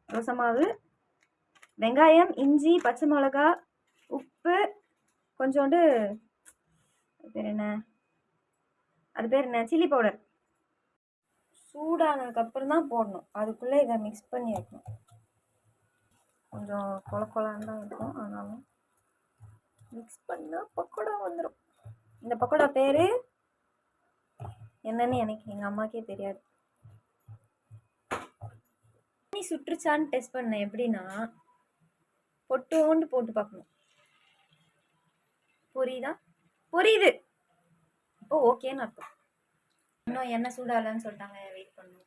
தோசை மாவு, வெங்காயம், இஞ்சி, பச்சை மிளகா, உப்பு, கொஞ்சோண்டு அது பேர் என்ன சில்லி பவுடர். சூடானதுக்கப்புறம் தான் போடணும். அதுக்குள்ளே இதை மிக்ஸ் பண்ணி வைக்கணும். கொஞ்சம் கொலன்னு தான் இருக்கும், அதனால மிக்ஸ் பண்ணால் பக்கோடா வந்துடும். இந்த பக்கோடா பேர் என்னன்னு எனக்கு எங்கள் அம்மாக்கே தெரியாது. நீ சுற்றுச்சான்னு டெஸ்ட் பண்ணேன். எப்படின்னா பொட்டோண்டு போட்டு பார்க்கணும். புரியுது. இப்போ ஓகேன்னு அர்த்தம். இன்னும் என்ன சூடாலன்னு சொல்லிட்டாங்க, வெயிட் பண்ணணும்.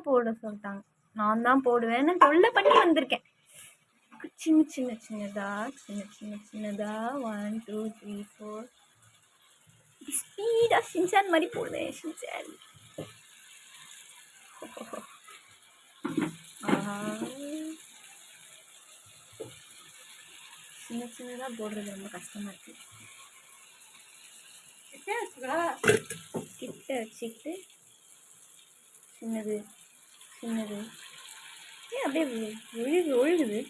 போட சொல்லிட்டாங்க. நான் தான் போடுவேன்னு தொல்லை பண்ணி வந்திருக்கேன். சின்னதா 1 2 3 4 ஸ்பீடா ஷின்சான் மாதிரி போடுவேன். ஷின்சான் சின்னதா போடுறது ரொம்ப கஷ்டமா இருக்கு. கிட்ட வச்சுக்கிட்டு சின்னது ஏன் அப்படியே ஒழுகுது.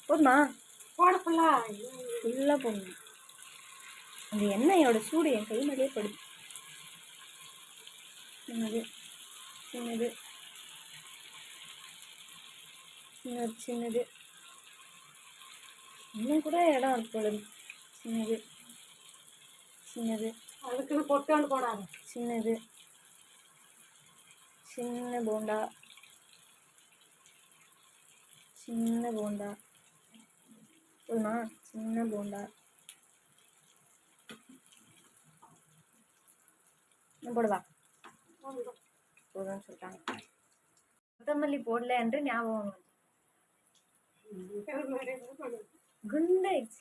போதுமா? ஃபுல்லாக போடணும். அந்த எண்ணெயோட சூடு என் கை மேலேயே படுது. சின்னது இன்னும் கூட இடம் இருக்கு. சின்னது அதுக்கு பொட்டாண்டு போடாது. சின்ன போண்டா போதுமா? சின்ன போண்டா போடுவா. போதும்னு சொல்லிட்டாங்க. கொத்தமல்லி போடல என்று ஞாபகம் குண்டாயிடுச்சு.